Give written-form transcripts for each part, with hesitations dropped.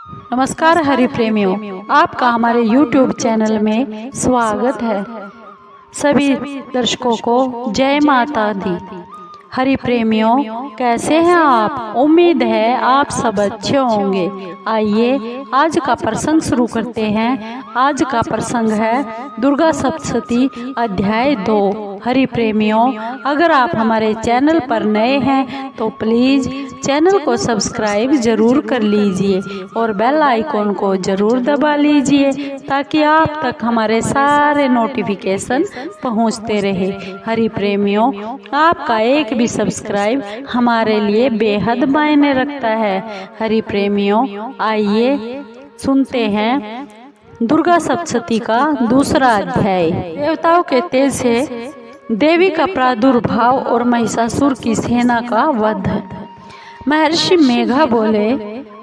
नमस्कार हरि प्रेमियों, आपका हमारे YouTube चैनल में स्वागत है। सभी दर्शकों को जय माता दी। हरि प्रेमियों, कैसे हैं आप? उम्मीद है आप सब अच्छे होंगे। आइए आज का प्रसंग शुरू करते हैं। आज का प्रसंग है दुर्गा सप्तशती अध्याय 2। हरि प्रेमियों, अगर आप हमारे चैनल पर नए हैं तो प्लीज़ चैनल को सब्सक्राइब जरूर कर लीजिए और बेल आइकॉन को जरूर दबा लीजिए ताकि आप तक हमारे सारे नोटिफिकेशन पहुंचते रहे। हरि प्रेमियों, आपका एक भी सब्सक्राइब हमारे लिए बेहद मायने रखता है। हरि प्रेमियों, आइए सुनते हैं दुर्गा सप्तशती का दूसरा अध्याय। देवताओं के तेज से देवी का प्रादुर्भाव और महिषासुर की सेना का वध। महर्षि मेघा बोले,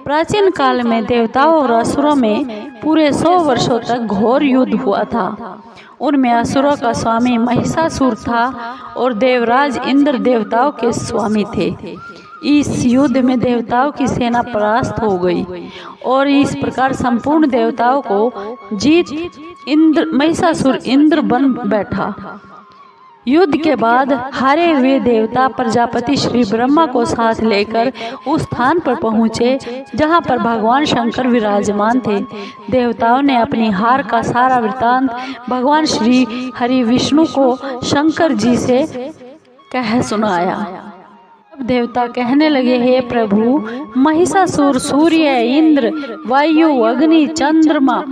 प्राचीन काल में देवताओं और असुरों में पूरे 100 वर्षों तक घोर युद्ध हुआ था। उनमें असुरों का स्वामी महिषासुर था और देवराज इंद्र देवताओं के स्वामी थे। इस युद्ध में देवताओं की सेना परास्त हो गई और इस प्रकार संपूर्ण देवताओं को जीत महिषासुर इंद्र बन बैठा। युद्ध के बाद हारे हुए देवता प्रजापति श्री ब्रह्मा को साथ लेकर उस स्थान पर पहुँचे जहाँ पर भगवान शंकर विराजमान थे। देवताओं ने अपनी हार का सारा वृतांत भगवान श्री हरि विष्णु को शंकर जी से कह सुनाया। अब देवता कहने लगे, हे प्रभु, महिषासुर सूर्य, इंद्र, वायु, अग्नि, चंद्रमा,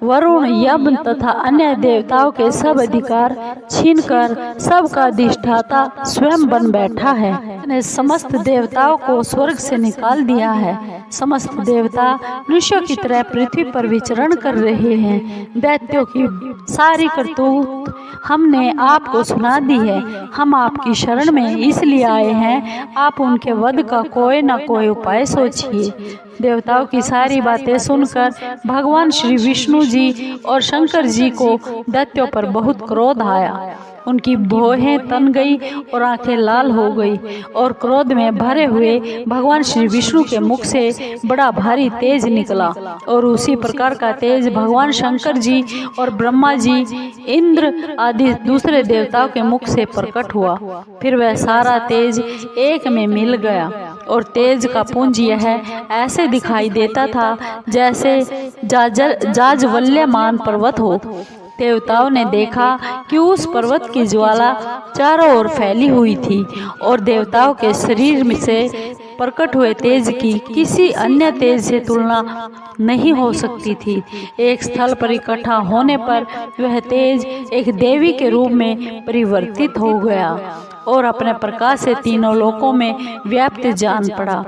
वरुण, यम तथा अन्य देवताओं के सब अधिकार छीनकर सबका अधिष्ठाता स्वयं बन बैठा है। ने समस्त देवताओं को स्वर्ग से निकाल दिया है। समस्त देवता मनुष्यों की तरह पृथ्वी पर विचरण कर रहे हैं। दैत्यों की सारी करतूत हमने आपको सुना दी है। हम आपकी शरण में इसलिए आए हैं, आप उनके वध का कोई न कोई उपाय सोचिए। देवताओं की सारी बातें सुनकर भगवान श्री विष्णु जी और शंकर जी को दैत्यों पर बहुत क्रोध आया। उनकी भौहें तन गई और आंखें लाल हो गई और क्रोध में भरे हुए भगवान श्री विष्णु के मुख से बड़ा भारी तेज निकला और उसी प्रकार का तेज भगवान शंकर जी और ब्रह्मा जी, इंद्र आदि दूसरे देवताओं के मुख से प्रकट हुआ। फिर वह सारा तेज एक में मिल गया और तेज का पुंज यह ऐसे दिखाई देता था जैसे जाज्वल्यमान पर्वत हो। देवताओं ने देखा कि उस पर्वत की ज्वाला चारों ओर फैली हुई थी और देवताओं के शरीर में से प्रकट हुए तेज की किसी अन्य तेज से तुलना नहीं हो सकती थी। एक स्थल पर इकट्ठा होने पर वह तेज एक देवी के रूप में परिवर्तित हो गया और अपने प्रकाश से तीनों लोकों में व्याप्त जान पड़ा।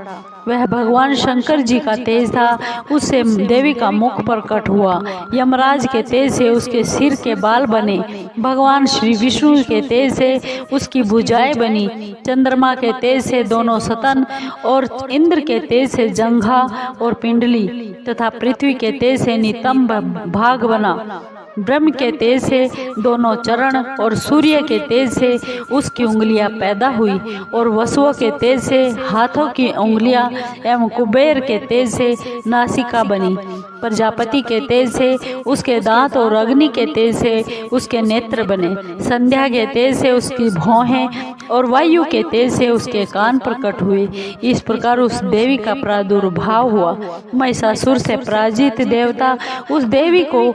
वह भगवान शंकर जी का तेज था। उससे देवी का मुख प्रकट हुआ। यमराज के तेज से उसके सिर के बाल बने। भगवान श्री विष्णु के तेज से उसकी भुजाएं बनी। चंद्रमा के तेज से दोनों स्तन और इंद्र के तेज से जंघा और पिंडली तथा पृथ्वी के तेज से नितंब भाग बना। ब्रह्म के तेज से दोनों चरण और सूर्य के तेज से उसकी उंगलियां पैदा हुई और वसुओं के तेज से हाथों की उंगलियां एवं कुबेर के तेज से नासिका बनी। प्रजापति के तेज से उसके दांत और अग्नि के तेज से उसके नेत्र बने। संध्या के तेज से उसकी भौहें और वायु के तेज से उसके कान प्रकट हुए। इस प्रकार उस देवी का प्रादुर्भाव हुआ। महिषासुर से पराजित देवता उस देवी को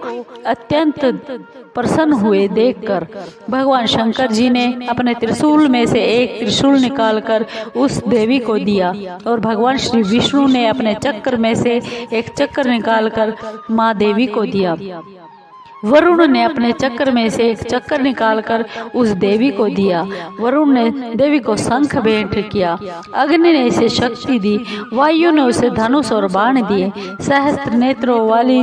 अत्यंत प्रसन्न हुए देखकर भगवान शंकर जी ने अपने त्रिशूल में से एक त्रिशूल निकालकर उस देवी को दिया और भगवान श्री विष्णु ने अपने चक्र में से एक चक्र निकालकर माँ देवी को दिया। वरुण ने अपने चक्र में से एक चक्र निकालकर उस देवी को दिया। वरुण ने देवी को शंख भेंट किया। अग्नि ने इसे शक्ति दी। वायु ने उसे धनुष और बाण दिए। सहस्त्र नेत्रों वाली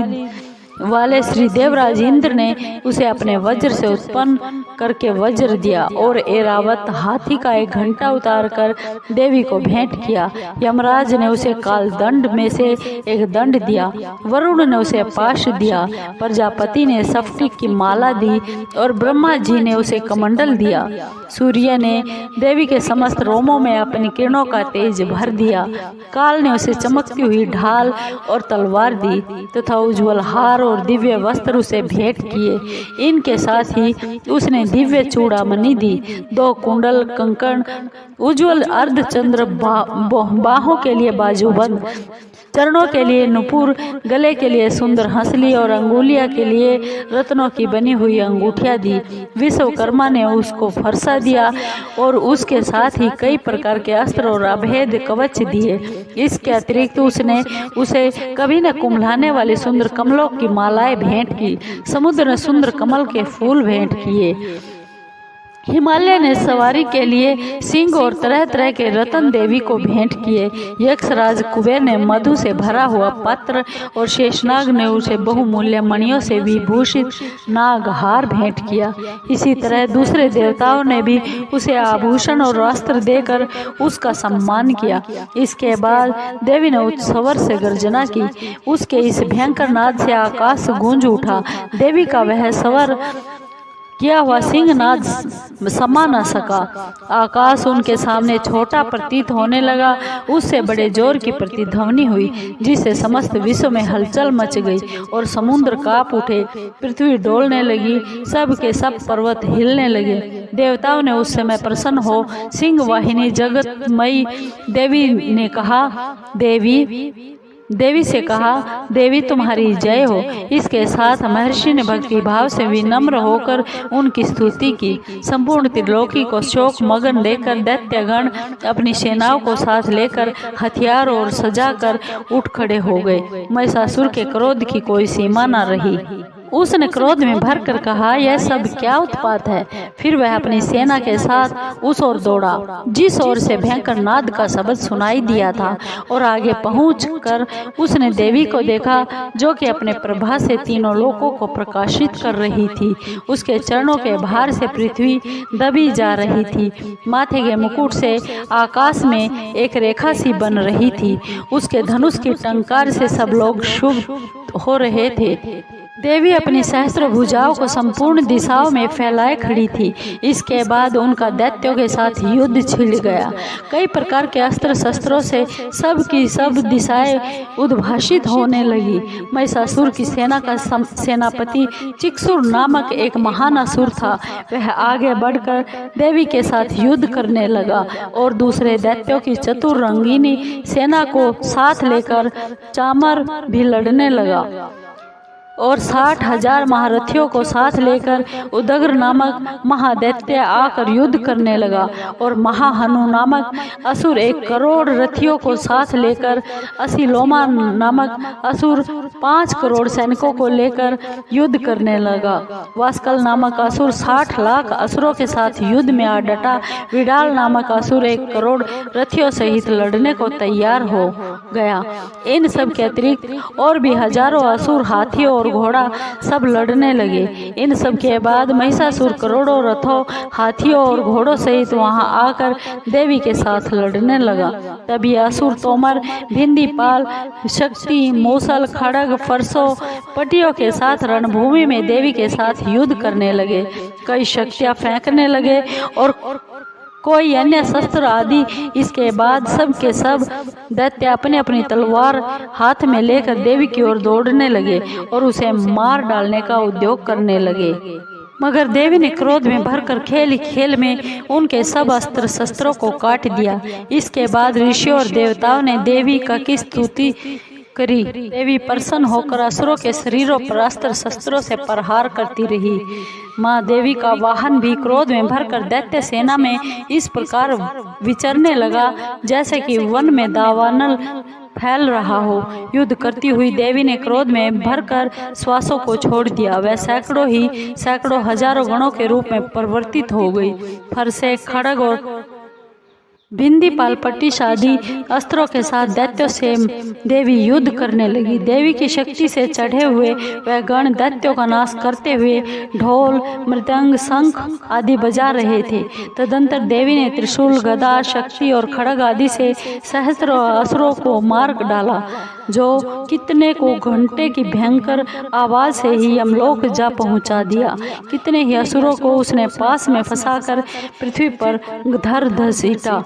वाले श्री देवराज इंद्र ने उसे अपने वज्र से उत्पन्न करके वज्र दिया और ऐरावत हाथी का एक घंटा उतारकर देवी को भेंट किया। यमराज ने उसे काल दंड में से एक दंड दिया। वरुण ने उसे पाश दिया। प्रजापति ने स्फटिक की माला दी और ब्रह्मा जी ने उसे कमंडल दिया। सूर्य ने देवी के समस्त रोमों में अपनी किरणों का तेज भर दिया। काल ने उसे चमकती हुई ढाल और तलवार दी तथा उज्जवल हार और दिव्य वस्त्र उसे भेंट किए। इनके साथ ही उसने दिव्य चूड़ामणि दी, 2 कुंडल, कंकण, उज्जवल अर्धचंद्र, बाहों के लिए बाजूबंद, चरणों के लिए नुपुर, गले के लिए सुंदर हंसली और अंगुलिया के लिए रत्नों की बनी हुई अंगूठियां दी। विश्वकर्मा ने उसको फरसा दिया और उसके साथ ही कई प्रकार के अस्त्र और अभेद कवच दिए। इसके अतिरिक्त उसने उसे कभी न कुम्भलाने वाली सुंदर कमलों की मालाएं भेंट की। समुद्र ने सुंदर कमल के फूल भेंट किए। हिमालय ने सवारी के लिए सिंह और तरह तरह के रतन देवी को भेंट किए। यक्षराज कुबेर ने मधु से भरा हुआ पात्र और शेषनाग ने उसे बहुमूल्य मणियों से विभूषित नागहार भेंट किया। इसी तरह दूसरे देवताओं ने भी उसे आभूषण और वस्त्र देकर उसका सम्मान किया। इसके बाद देवी ने उच्च स्वर से गर्जना की। उसके इस भयंकर नाद से आकाश गूंज उठा। देवी का वह स्वर किया हुआ सिंहनाद समा न सका। आकाश उनके सामने छोटा प्रतीत होने लगा। उससे बड़े जोर की प्रतिध्वनि हुई जिससे समस्त विश्व में हलचल मच गई और समुद्र कांप उठे, पृथ्वी डोलने लगी, सब के सब पर्वत हिलने लगे। देवताओं ने उस समय प्रसन्न हो सिंह वाहिनी जगतमयी देवी से कहा, देवी तुम्हारी जय हो। इसके साथ महर्षि ने भक्ति भाव से विनम्र होकर उनकी स्तुति की। संपूर्ण त्रिलोकी को शोक मगन लेकर दैत्यगण अपनी सेनाओं को साथ लेकर हथियार और सजाकर उठ खड़े हो गए। महिषासुर के क्रोध की कोई सीमा न रही। उसने क्रोध में भरकर कहा, यह सब क्या उत्पात है। फिर वह अपनी सेना के साथ उस ओर दौड़ा जिस ओर से भयंकर नाद का शब्द सुनाई दिया था और आगे पहुंचकर उसने देवी को देखा जो कि अपने प्रभा से तीनों लोकों को प्रकाशित कर रही थी। उसके चरणों के भार से पृथ्वी दबी जा रही थी। माथे के मुकुट से आकाश में एक रेखा सी बन रही थी। उसके धनुष की टंकार से सब लोग शुभ हो रहे थे। देवी अपनी सहस्त्र भुजाओं को संपूर्ण दिशाओं में फैलाए खड़ी थी। इसके बाद उनका दैत्यों के साथ युद्ध छिड़ गया। कई प्रकार के अस्त्र शस्त्रों से सब की सब दिशाएं उद्भाषित होने लगी। महिषासुर की सेना का सेनापति चिक्सुर नामक एक महान असुर था। वह आगे बढ़कर देवी के साथ युद्ध करने लगा और दूसरे दैत्यों की चतुर रंगीनी सेना को साथ लेकर चामर भी लड़ने लगा और 60,000 महारथियों को साथ लेकर उदग्र नामक महादैत्य आकर युद्ध करने लगा और महाहनु नामक असुर 1 करोड़ रथियों को साथ लेकर, असिलोमा नामक असुर 5 करोड़ सैनिकों को लेकर युद्ध करने लगा। वास्कल नामक असुर 60 लाख असुरों के साथ युद्ध में आ डटा। विडाल नामक असुर 1 करोड़ रथियों सहित लड़ने को तैयार हो गया। इन सब के अतिरिक्त और भी हजारों असुर हाथियों और घोड़ा सब लड़ने लगे। इन सब के बाद महिषासुर करोड़ों रथों, हाथियों और घोड़ों सहित वहां आकर देवी के साथ लड़ने लगा। तभी असुर तोमर, भिंदीपाल, शक्ति, मूसल, खड़ग, फरसों, पटियों के साथ रणभूमि में देवी के साथ युद्ध करने लगे। कई शक्तियां फेंकने लगे और कोई अन्य शस्त्र आदि। इसके बाद सब के सब दैत्य अपने अपनी तलवार हाथ में लेकर देवी की ओर दौड़ने लगे और उसे मार डालने का उद्योग करने लगे। मगर देवी ने क्रोध में भरकर खेल ही खेल में उनके सब अस्त्र शस्त्रों को काट दिया। इसके बाद ऋषियों और देवताओं ने देवी की स्तुति करी। देवी प्रसन्न होकर असुरों के शरीरों पर अस्त्र शस्त्रों से प्रहार करती रही। माँ देवी का वाहन भी क्रोध में भरकर दैत्य सेना में इस प्रकार विचरने लगा जैसे कि वन में दावानल फैल रहा हो। युद्ध करती हुई देवी ने क्रोध में भरकर श्वासों को छोड़ दिया। वह सैकड़ों हजारों गणों के रूप में परिवर्तित हो गई। फरसे, खड़ग और बिंदीपाल पट्टिशादी अस्त्रों के साथ दैत्यों से देवी युद्ध करने लगी। देवी की शक्ति से चढ़े हुए वह गण दैत्यों का नाश करते हुए ढोल, मृदंग, शंख आदि बजा रहे थे। तदंतर देवी ने त्रिशूल, गदा, शक्ति और खड्ग आदि से सहस्त्रों असुरों को मार डाला, जो कितने को घंटे की भयंकर आवाज से ही यमलोक जा पहुंचा दिया। कितने ही असुरों को उसने पास में फंसाकर पृथ्वी पर धर घसीटा,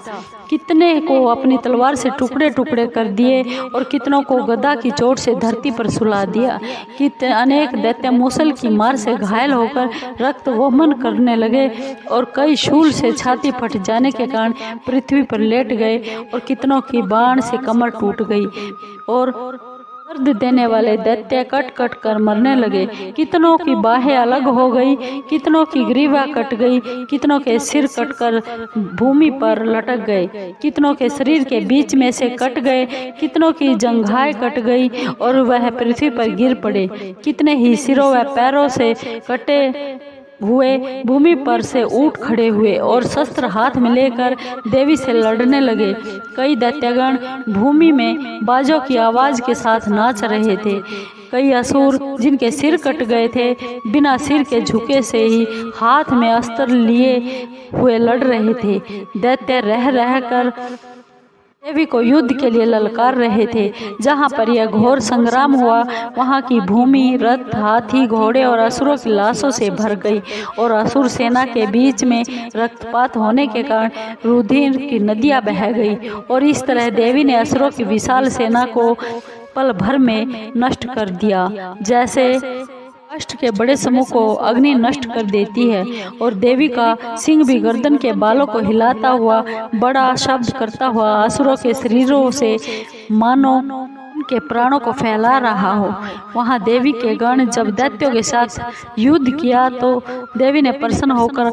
कितने को अपनी तलवार से टुकड़े टुकड़े कर दिए और कितनों को गदा की चोट से धरती पर सुला दिया। कितने अनेक दैत्य मूसल की मार से घायल होकर रक्त वमन करने लगे और कई शूल से छाती फट जाने के कारण पृथ्वी पर लेट गए और कितनों की बाण से कमर टूट गई और दर्द देने वाले दैत्य कट कट कर मरने लगे। कितनों की बाहें अलग हो गई, कितनों की ग्रीवा कट गई, कितनों के सिर कटकर भूमि पर लटक गए, कितनों के शरीर के बीच में से कट गए, कितनों की जंघाएं कट गई और वह पृथ्वी पर गिर पड़े। कितने ही सिरों व पैरों से कटे हुए भूमि पर से उठ खड़े हुए और शस्त्र हाथ में लेकर देवी से लड़ने लगे। कई दैत्यगण भूमि में बाजों की आवाज के साथ नाच रहे थे। कई असुर जिनके सिर कट गए थे बिना सिर के झुके से ही हाथ में अस्त्र लिए हुए लड़ रहे थे। दैत्य रह रह कर देवी को युद्ध के लिए ललकार रहे थे। जहाँ पर यह घोर संग्राम हुआ वहाँ की भूमि रथ, हाथी, घोड़े और असुरों की लाशों से भर गई और असुर सेना के बीच में रक्तपात होने के कारण रुधिर की नदियाँ बह गई और इस तरह देवी ने असुरों की विशाल सेना को पल भर में नष्ट कर दिया, जैसे अष्ट के बड़े समूह को अग्नि नष्ट कर देती है। और देवी का सिंह भी गर्दन के बालों को हिलाता हुआ बड़ा शब्द करता हुआ असुरों के शरीरों से मानो उनके प्राणों को फैला रहा हो। वहां देवी के गण जब दैत्यों के साथ युद्ध किया तो देवी ने प्रसन्न होकर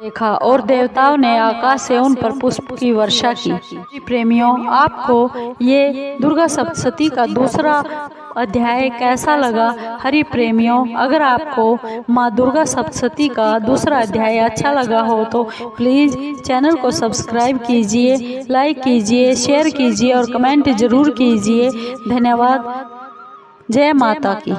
देखा और देवताओं ने आकाश से उन पर पुष्प की वर्षा की। प्रेमियों, आपको ये दुर्गा सप्तशती का दूसरा अध्याय कैसा लगा? हरि प्रेमियों, अगर आपको माँ दुर्गा सप्तशती का दूसरा अध्याय अच्छा लगा हो तो प्लीज़ चैनल को सब्सक्राइब कीजिए, लाइक कीजिए, शेयर कीजिए और कमेंट जरूर कीजिए। धन्यवाद। जय माता की।